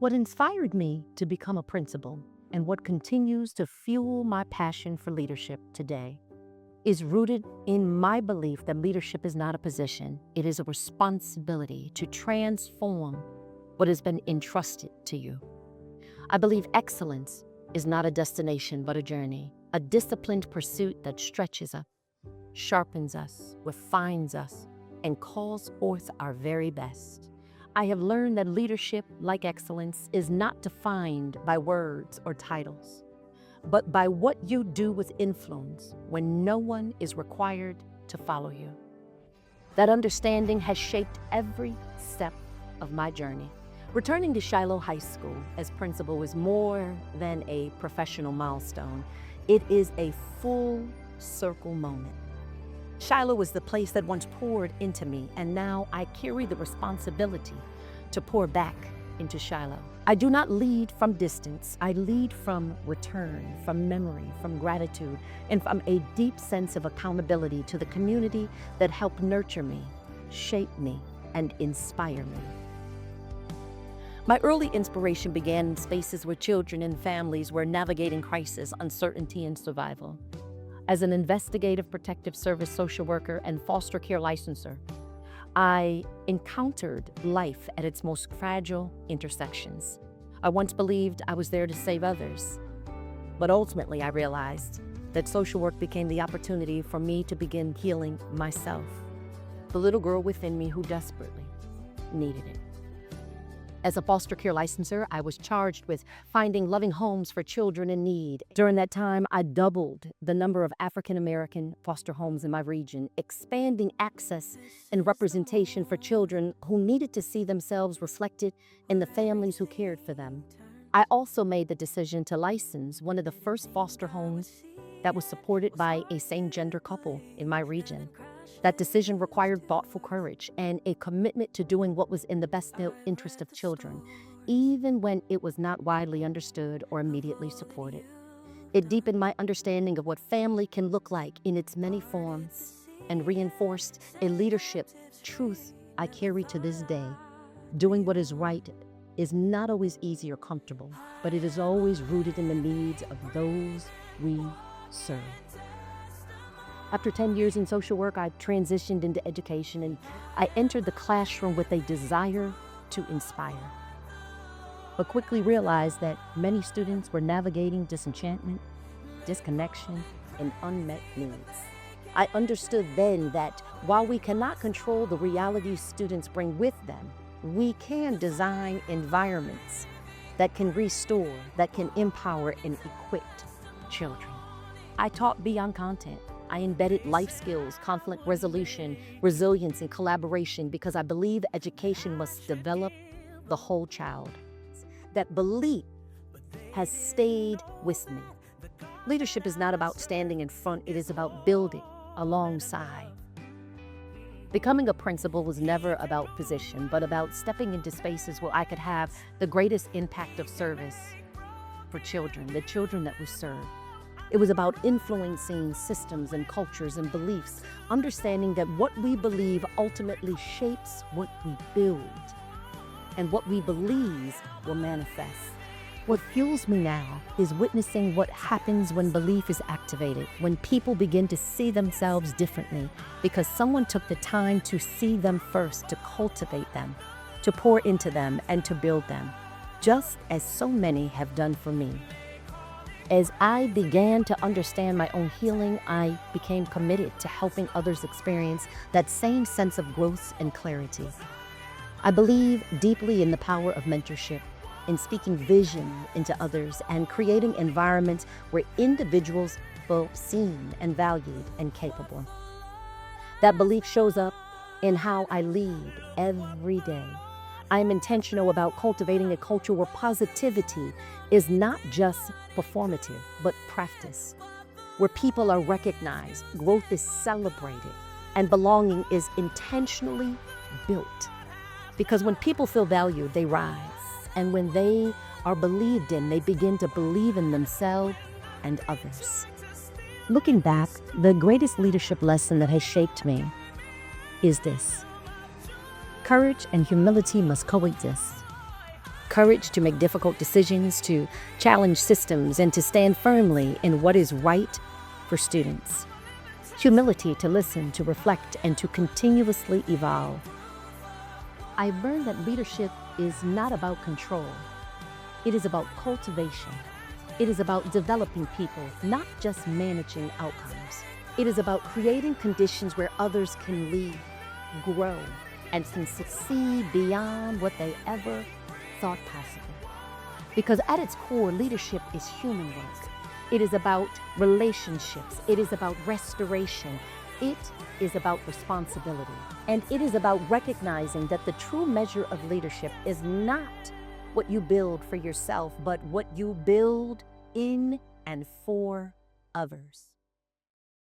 What inspired me to become a principal and what continues to fuel my passion for leadership today is rooted in my belief that leadership is not a position, it is a responsibility to transform what has been entrusted to you. I believe excellence is not a destination but a journey, a disciplined pursuit that stretches us, sharpens us, refines us, and calls forth our very best. I have learned that leadership, like excellence, is not defined by words or titles, but by what you do with influence when no one is required to follow you. That understanding has shaped every step of my journey. Returning to Shiloh High School as principal is more than a professional milestone. It is a full circle moment. Shiloh was the place that once poured into me, and now I carry the responsibility to pour back into Shiloh. I do not lead from distance. I lead from return, from memory, from gratitude, and from a deep sense of accountability to the community that helped nurture me, shape me, and inspire me. My early inspiration began in spaces where children and families were navigating crisis, uncertainty, and survival. As an investigative protective service social worker and foster care licensor, I encountered life at its most fragile intersections. I once believed I was there to save others, but ultimately I realized that social work became the opportunity for me to begin healing myself, the little girl within me who desperately needed it. As a foster care licensor, I was charged with finding loving homes for children in need. During that time, I doubled the number of African American foster homes in my region, expanding access and representation for children who needed to see themselves reflected in the families who cared for them. I also made the decision to license one of the first foster homes that was supported by a same-gender couple in my region. That decision required thoughtful courage and a commitment to doing what was in the best interest of children, even when it was not widely understood or immediately supported. It deepened my understanding of what family can look like in its many forms and reinforced a leadership truth I carry to this day. Doing what is right is not always easy or comfortable, but it is always rooted in the needs of those we serve. After 10 years in social work, I transitioned into education and I entered the classroom with a desire to inspire, but quickly realized that many students were navigating disenchantment, disconnection, and unmet needs. I understood then that while we cannot control the realities students bring with them, we can design environments that can restore, that can empower and equip children. I taught beyond content. I embedded life skills, conflict resolution, resilience, and collaboration because I believe education must develop the whole child. That belief has stayed with me. Leadership is not about standing in front, it is about building alongside. Becoming a principal was never about position, but about stepping into spaces where I could have the greatest impact of service for children, the children that we serve. It was about influencing systems and cultures and beliefs, understanding that what we believe ultimately shapes what we build, and what we believe will manifest. What fuels me now is witnessing what happens when belief is activated, when people begin to see themselves differently, because someone took the time to see them first, to cultivate them, to pour into them, and to build them, just as so many have done for me. As I began to understand my own healing, I became committed to helping others experience that same sense of growth and clarity. I believe deeply in the power of mentorship, in speaking vision into others and creating environments where individuals feel seen and valued and capable. That belief shows up in how I lead every day. I am intentional about cultivating a culture where positivity is not just performative, but practice, where people are recognized, growth is celebrated, and belonging is intentionally built. Because when people feel valued, they rise, and when they are believed in, they begin to believe in themselves and others. Looking back, the greatest leadership lesson that has shaped me is this: courage and humility must coexist. courage to make difficult decisions, to challenge systems, and to stand firmly in what is right for students. Humility to listen, to reflect, and to continuously evolve. I've learned that leadership is not about control. It is about cultivation. It is about developing people, not just managing outcomes. It is about creating conditions where others can lead, grow, and can succeed beyond what they ever thought possible. Because at its core, leadership is human work. It is about relationships. It is about restoration. It is about responsibility. And it is about recognizing that the true measure of leadership is not what you build for yourself, but what you build in and for others.